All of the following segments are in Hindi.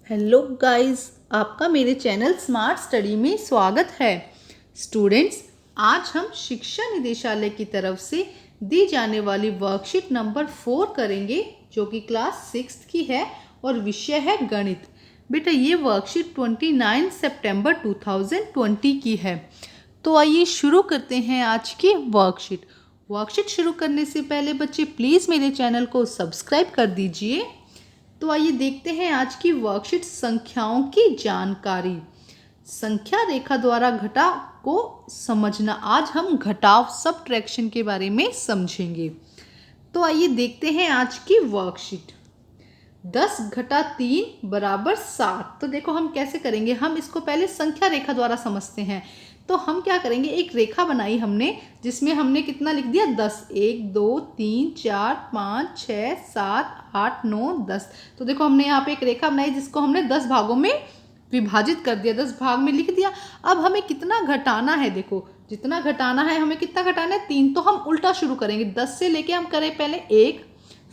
हेलो गाइस, आपका मेरे चैनल स्मार्ट स्टडी में स्वागत है। स्टूडेंट्स, आज हम शिक्षा निदेशालय की तरफ से दी जाने वाली वर्कशीट नंबर 4 करेंगे, जो कि क्लास 6 की है और विषय है गणित। बेटा, ये वर्कशीट 29 सितंबर 2020 की है। तो आइए शुरू करते हैं आज की वर्कशीट शुरू करने से पहले बच्चे प्लीज़ मेरे चैनल को सब्सक्राइब कर दीजिए। तो आइए देखते हैं आज की वर्कशीट संख्याओं की जानकारी। संख्या रेखा द्वारा घटाव को समझना। आज हम घटाव सबट्रैक्शन के बारे में समझेंगे। तो आइए देखते हैं आज की वर्कशीट। 10 घटा 3 बराबर 7। तो देखो हम कैसे करेंगे, हम इसको पहले संख्या रेखा द्वारा समझते हैं। तो हम क्या करेंगे, एक रेखा बनाई हमने जिसमें हमने कितना लिख दिया 10, 1 2 3 4 5 6 7 8 9 10। तो देखो हमने यहाँ पे एक रेखा बनाई जिसको हमने 10 भागों में विभाजित कर दिया, 10 भाग में लिख दिया। अब हमें कितना घटाना है, देखो जितना घटाना है, हमें कितना घटाना है 3। तो हम उल्टा शुरू करेंगे, 10 से लेके हम करें पहले 1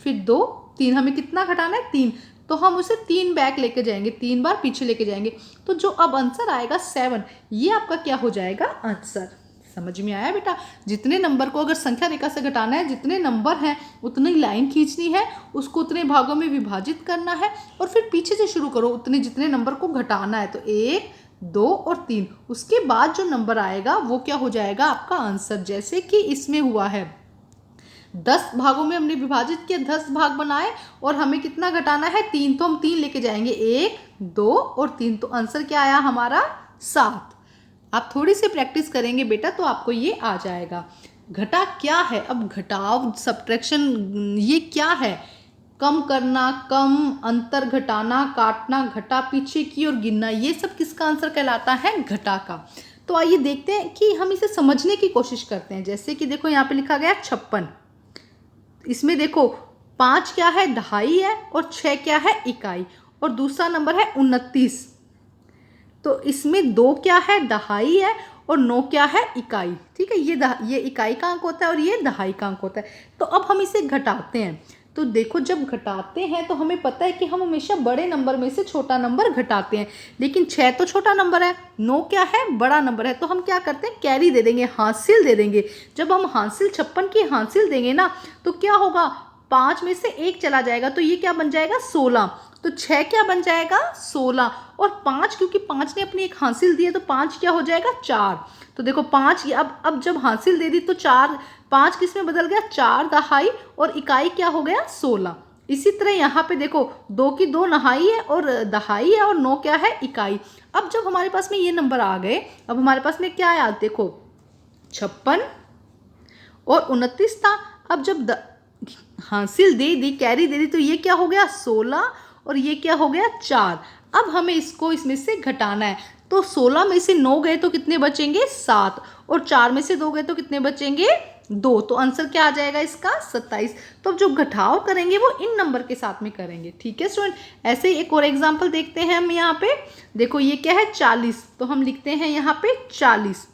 फिर 2 3, हमें कितना घटाना है 3। तो हम उसे 3 बैक लेके जाएंगे, 3 बार पीछे लेके जाएंगे। तो जो अब आंसर आएगा 7, ये आपका क्या हो जाएगा आंसर। समझ में आया बेटा? जितने नंबर को अगर संख्या रेखा से घटाना है, जितने नंबर हैं उतनी लाइन खींचनी है, उसको उतने भागों में विभाजित करना है और फिर पीछे से शुरू करो, उतने जितने नंबर को घटाना है। तो 1 2 और 3, उसके बाद जो नंबर आएगा वो क्या हो जाएगा आपका आंसर। जैसे कि इसमें हुआ है 10 भागों में हमने विभाजित किया, 10 भाग बनाए और हमें कितना घटाना है 3। तो हम 3 लेके जाएंगे, 1 2 और 3। तो आंसर क्या आया हमारा 7। आप थोड़ी सी प्रैक्टिस करेंगे बेटा तो आपको ये आ जाएगा। घटा क्या है, अब घटाव सबट्रैक्शन ये क्या है, कम करना, कम, अंतर घटाना, काटना, घटा पीछे की और गिनना, ये सब किसका आंसर कहलाता है, घटा का। तो आइए देखते हैं कि हम इसे समझने की कोशिश करते हैं। जैसे कि देखो यहाँ पे लिखा गया 56, इसमें देखो 5 क्या है, दहाई है, और 6 क्या है, इकाई, और दूसरा नंबर है 29। तो इसमें 2 क्या है, दहाई है, और 9 क्या है, इकाई। ठीक है, ये इकाई का अंक होता है और ये दहाई का अंक होता है। तो अब हम इसे घटाते हैं। तो देखो जब घटाते हैं तो हमें पता है कि हम हमेशा बड़े नंबर में से छोटा नंबर घटाते हैं, लेकिन 6 तो छोटा नंबर है, 9 क्या है, बड़ा नंबर है। तो हम क्या करते हैं, कैरी दे देंगे, हासिल दे देंगे। जब हम हासिल 56 की हासिल देंगे ना, तो क्या होगा, 5 में से 1 चला जाएगा, तो ये क्या बन जाएगा 16। तो 6 क्या बन जाएगा 16, और 5 क्योंकि 5 ने अपनी एक हासिल दी है तो 5 क्या हो जाएगा 4। तो देखो 5 अब जब हासिल दे दी तो 4, 5 किस में बदल गया, 4 दहाई, और इकाई क्या हो गया 16। इसी तरह यहाँ पे देखो 2 की 2 नहाई है और दहाई है, और 9 क्या है, इकाई। अब जब हमारे पास में ये नंबर आ गए, अब हमारे पास में क्या आया, देखो 56 और 29 था। अब जब हासिल दे दी, कैरी दे दी, तो ये क्या हो गया 16 और ये क्या हो गया 4। अब हमें इसको इसमें से घटाना है। तो 16 में से 9 गए तो कितने बचेंगे 7, और 4 में से 2 गए तो कितने बचेंगे 2। तो आंसर क्या आ जाएगा इसका 27। तो अब जो घटाव करेंगे वो इन नंबर के साथ में करेंगे। ठीक है स्टूडेंट, ऐसे ही एक और एग्जाम्पल देखते हैं हम यहाँ पे। देखो ये क्या है 40, तो हम लिखते हैं यहाँ पे 40,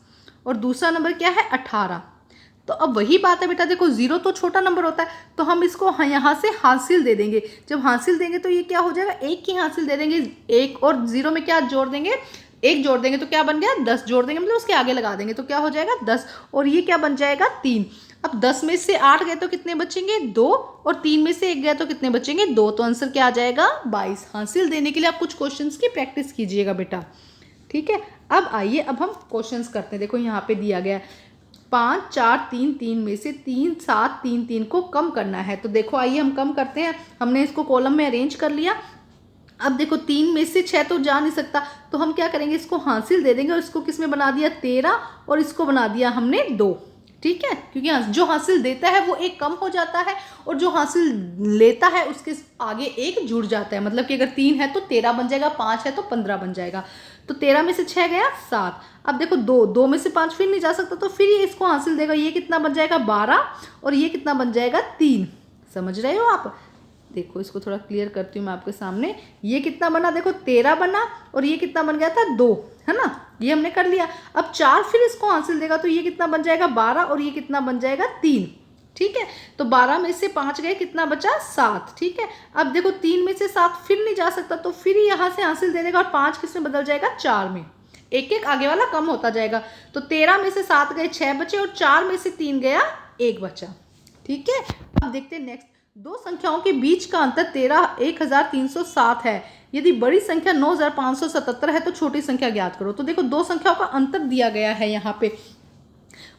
और दूसरा नंबर क्या है 18। तो अब वही बात है बेटा, देखो 0 तो छोटा नंबर होता है, तो हम इसको यहाँ से हासिल दे देंगे। जब हासिल देंगे तो ये क्या हो जाएगा, 1 की हासिल दे देंगे, 1 और 0 में क्या जोड़ देंगे, 1 जोड़ देंगे तो क्या बन गया 10, जोड़ देंगे मतलब उसके आगे लगा देंगे तो क्या हो जाएगा 10, और ये क्या बन जाएगा 3। अब 10 में से 8 गए तो कितने बचेंगे 2, और 3 में से 1 गए तो कितने बचेंगे 2। तो आंसर क्या आ जाएगा 22। हासिल देने के लिए आप कुछ क्वेश्चंस की प्रैक्टिस कीजिएगा बेटा। ठीक है, अब आइए अब हम क्वेश्चंस करते हैं। देखो यहाँ पे दिया गया 5 4 3 3 में से 3 7 3 3 को कम करना है। तो देखो आइए हम कम करते हैं। हमने इसको कॉलम में अरेंज कर लिया। अब देखो 3 में से 6 तो जा नहीं सकता, तो हम क्या करेंगे, इसको हासिल दे देंगे और इसको किस में बना दिया 13, और इसको बना दिया हमने 2। ठीक है, क्योंकि जो हासिल देता है वो एक कम हो जाता है, और जो हासिल लेता है उसके आगे एक जुड़ जाता है। मतलब कि अगर 3 है तो 13 बन जाएगा, 5 है तो 15 बन जाएगा। तो 13 में से 6 गया 7। अब देखो 2 में से 5 फिर नहीं जा सकता, तो फिर ये इसको हासिल देगा, ये कितना बन जाएगा 12, और ये कितना बन जाएगा 3। समझ रहे हो आप? देखो इसको थोड़ा क्लियर करती हूँ मैं आपके सामने। ये कितना बना, देखो 13 बना, और ये कितना बन गया था 2, है ना, ये हमने कर लिया। अब 4 फिर इसको हासिल देगा तो ये कितना बन जाएगा 12, और ये कितना बन जाएगा 3। ठीक है। तो 12 में से 5 गए, कितना बचा 7, ठीक है। अब देखो 3 में से 7 फिर नहीं जा सकता, तो फिर यहाँ से हासिल दे देगा और 5 किस में बदल जाएगा, 4 में, एक एक आगे वाला कम होता जाएगा। तो 13 में से 7 गए, 6 बचे, और 4 में से 3 गया, 1 बचा, ठीक है। अब देखते हैं नेक्स्ट, दो संख्याओं के बीच का अंतर 13,307 है। यदि बड़ी संख्या 9,577 है तो छोटी संख्या ज्ञात करो। तो देखो दो संख्याओं का अंतर दिया गया है, यहाँ पे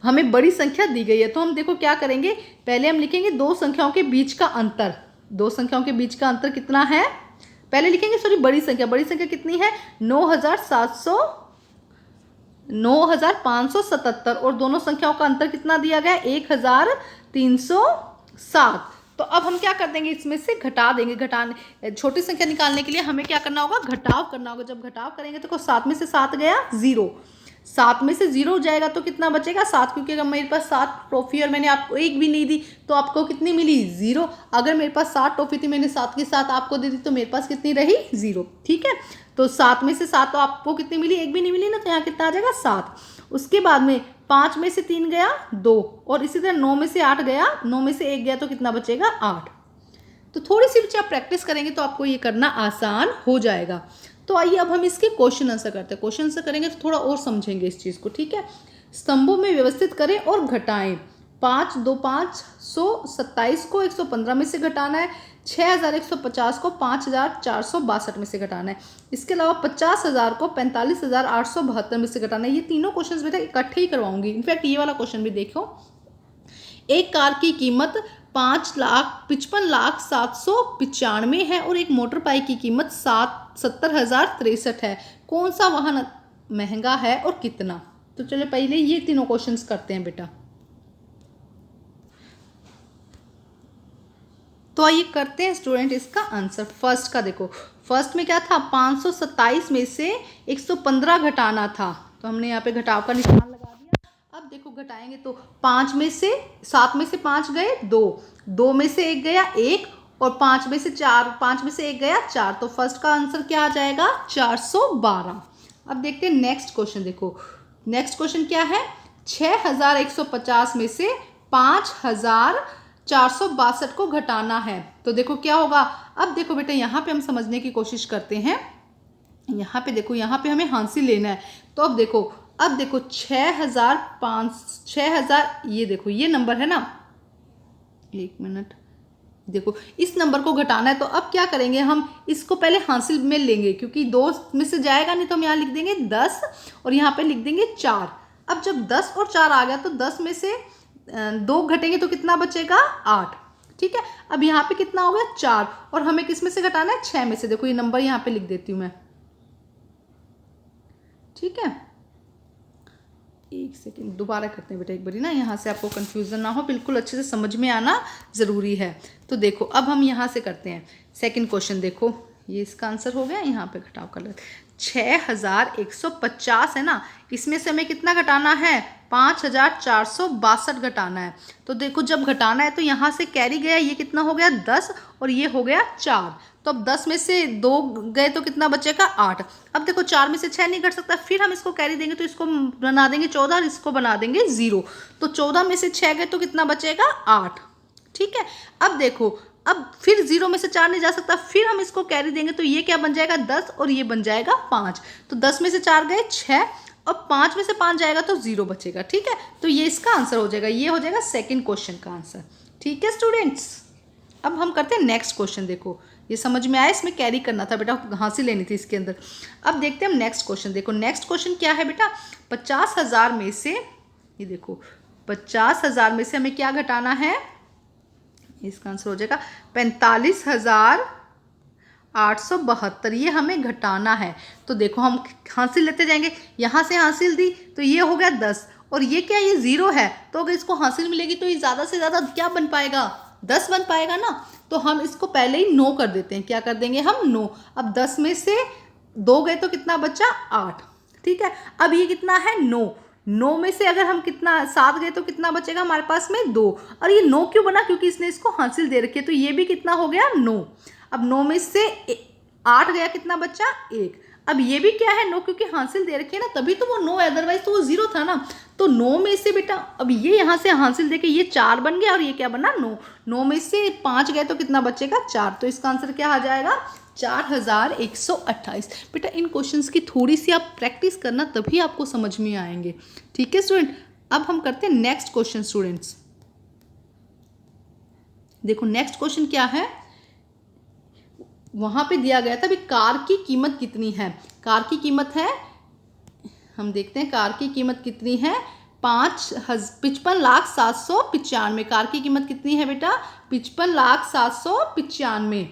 हमें बड़ी संख्या दी गई है, तो हम देखो क्या करेंगे, पहले हम लिखेंगे दो संख्याओं के बीच का अंतर। दो संख्याओं के बीच का अंतर कितना है, पहले लिखेंगे, सॉरी बड़ी संख्या कितनी है, 9,577, और दोनों संख्याओं का अंतर कितना दिया गया है, 1,307। तो अब हम क्या कर देंगे, इसमें से घटा देंगे। घटाने, छोटी संख्या निकालने के लिए हमें क्या करना होगा, घटाव करना होगा। जब घटाव करेंगे तो 7 में से 7 गया 0, 7 में से 0 जाएगा तो कितना बचेगा 7, क्योंकि अगर मेरे पास 7 टॉफी और मैंने आपको एक भी नहीं दी तो आपको कितनी मिली 0। अगर मेरे पास 7 टॉफी थी, मैंने 7 के साथ आपको दे दी तो मेरे पास कितनी रही 0, ठीक है। तो 7 में से 7 तो आपको कितनी मिली, एक भी नहीं मिली ना, तो यहाँ कितना आ जाएगा 7। उसके बाद में 5 में से 3 गया 2, और इसी तरह 9 में से 8 गया, 9 में से 1 गया तो कितना बचेगा 8। तो थोड़ी सी बच्चे आप प्रैक्टिस करेंगे तो आपको ये करना आसान हो जाएगा। तो आइए अब हम इसके क्वेश्चन आंसर करते हैं। क्वेश्चन आंसर करेंगे तो थोड़ा और समझेंगे इस चीज़ को, ठीक है। स्तंभों में व्यवस्थित करें और घटाएं। 5 2 527 को 115 में से घटाना है, 6150 को 5462 में से घटाना है। इसके अलावा 50,000 को 45,872 में से घटाना है। ये तीनों क्वेश्चन बेटा इकट्ठे ही करवाऊंगी। इनफैक्ट ये वाला क्वेश्चन भी देखो, एक कार की कीमत 5,55,795 है और एक मोटर बाइक की कीमत 70,063 है। कौन सा वाहन महंगा है और कितना। तो चलो पहले ये तीनों क्वेश्चंस करते हैं बेटा। तो आइए करते हैं स्टूडेंट इसका आंसर। फर्स्ट का देखो, फर्स्ट में क्या था, 527 में से 115 घटाना था, तो हमने यहाँ पे घटाव का निशान लगा दिया। अब देखो घटाएंगे तो 5 में से 7 में से 5 गए 2, 2 में से 1 गया 1, और 5 में से 4, 5 में से 1 गया 4। तो फर्स्ट का आंसर क्या आ जाएगा 412। अब देखते हैं नेक्स्ट क्वेश्चन। देखो नेक्स्ट क्वेश्चन क्या है, 6150 में से 5462 को घटाना है। तो देखो क्या होगा। अब देखो बेटा यहाँ पे हम समझने की कोशिश करते हैं। यहाँ पे देखो, यहाँ पे हमें हासिल लेना है। तो अब देखो 6000, ये देखो ये नंबर है ना, एक मिनट, देखो इस नंबर को घटाना है। तो अब क्या करेंगे, हम इसको पहले हासिल में लेंगे, क्योंकि 2 में से जाएगा नहीं, तो हम यहाँ लिख देंगे 10 और यहाँ पे लिख देंगे 4। अब जब 10 और 4 आ गया तो 10 में से 2 घटेंगे तो कितना बचेगा 8, ठीक है। अब यहाँ पे कितना हो गया 4, और हमें किस में से घटाना है 6 में से। देखो ये नंबर यहाँ पे लिख देती हूँ मैं, ठीक है। एक सेकेंड दोबारा करते हैं बेटा एक बारी ना, यहाँ से आपको कंफ्यूजन ना हो, बिल्कुल अच्छे से समझ में आना ज़रूरी है। तो देखो अब हम यहाँ से करते हैं सेकंड क्वेश्चन। देखो ये इसका आंसर हो गया, यहाँ पे घटाव कर लेते। 6150 है ना, इसमें से हमें कितना घटाना है 5462 घटाना है। तो देखो जब घटाना है तो यहाँ से कैरी गया, ये कितना हो गया 10, और ये हो गया 4। तो अब 10 में से 2 गए तो कितना बचेगा 8। अब देखो 4 में से 6 नहीं घट सकता, फिर हम इसको कैरी देंगे तो इसको बना देंगे 14 और इसको बना देंगे 0। तो 14 में से 6 गए तो कितना बचेगा 8, ठीक है। अब देखो अब फिर 0 में से 4 नहीं जा सकता, फिर हम इसको कैरी देंगे तो ये क्या बन जाएगा 10 और ये बन जाएगा 5। तो 10 में से 4 गए 6, और 5 में से 5 जाएगा तो 0 बचेगा, ठीक है। तो ये इसका आंसर हो जाएगा, ये हो जाएगा सेकंड क्वेश्चन का आंसर, ठीक है स्टूडेंट्स। अब हम करते हैं नेक्स्ट क्वेश्चन। देखो ये समझ में आया, इसमें कैरी करना था बेटा, हासिल लेनी थी इसके अंदर। अब देखते हैं हम नेक्स्ट क्वेश्चन। देखो नेक्स्ट क्वेश्चन क्या है बेटा, 50,000 में से, ये देखो 50,000 में से हमें क्या घटाना है, इसका आंसर हो जाएगा 45,872, ये हमें घटाना है। तो देखो हम हासिल लेते जाएंगे, यहाँ से हासिल दी तो ये हो गया 10, और ये क्या, ये 0 है, तो अगर इसको हासिल मिलेगी तो ये ज़्यादा से ज़्यादा क्या बन पाएगा 10 बन पाएगा ना। तो हम इसको पहले ही 9 कर देते हैं, क्या कर देंगे हम 9। अब 10 में से 2 गए तो कितना बचा 8, ठीक है। अब ये कितना है 9, 9 में से अगर हम कितना 7 गए तो कितना बचेगा हमारे पास में 2, और ये 9 क्यों बना, क्योंकि इसने इसको हासिल दे रखी है। तो ये भी कितना हो गया 9। अब 9 में से 8 गया, कितना बचा 1। अब ये भी क्या है, नो, क्योंकि हासिल दे रखी है ना, तभी तो वो नो, अदरवाइज तो वो 0 था ना। तो 9 में से बेटा, अब ये यहाँ से हासिल देके ये 4 बन गया और ये क्या बना, 9। 9 में से 5 गए तो कितना बचेगा, 4। तो इसका आंसर क्या आ जाएगा, 4128। बेटा इन क्वेश्चंस की थोड़ी सी आप प्रैक्टिस करना, तभी आपको समझ में आएंगे। ठीक है स्टूडेंट, अब हम करते हैं नेक्स्ट क्वेश्चन। स्टूडेंट्स देखो नेक्स्ट क्वेश्चन क्या है, वहां पे दिया गया था भी कार की कीमत कितनी है। कार की कीमत है, हम देखते हैं कार की कीमत कितनी है, 55,795। कार की कीमत कितनी है बेटा, 55,795।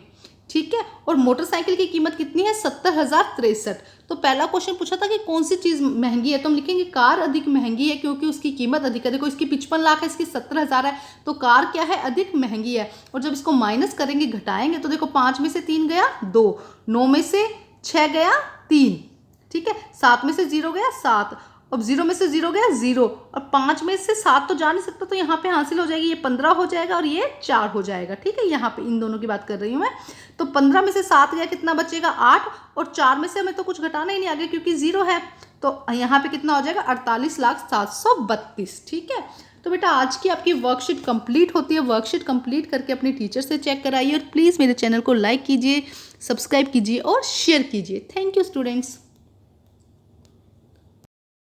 ठीक है, और मोटरसाइकिल की कीमत कितनी है, 70,063। तो पहला क्वेश्चन पूछा था कि कौन सी चीज महंगी है, तो हम लिखेंगे कार अधिक महंगी है क्योंकि उसकी कीमत अधिक है। देखो इसकी 55 लाख है, इसकी 70,000 है, तो कार क्या है, अधिक महंगी है। और जब इसको माइनस करेंगे, घटाएंगे, तो देखो 5 में से 3 गया 2, 9 में से 6 गया 3, ठीक है, 7 में से 0 गया 7, अब 0 में से 0 गया 0, और 5 में से 7 तो जा नहीं सकता, तो यहाँ पे हासिल हो जाएगी, ये 15 हो जाएगा और ये 4 हो जाएगा। ठीक है, यहाँ पे इन दोनों की बात कर रही हूँ मैं। तो 15 में से 7 गया, कितना बचेगा 8, और 4 में से हमें तो कुछ घटाना ही नहीं आगे क्योंकि 0 है, तो यहाँ पे कितना हो जाएगा, 48,732। ठीक है, तो बेटा आज की आपकी वर्कशीट कंप्लीट होती है। वर्कशीट कंप्लीट करके अपने टीचर से चेक कराइए और प्लीज़ मेरे चैनल को लाइक कीजिए, सब्सक्राइब कीजिए और शेयर कीजिए। Thank you students.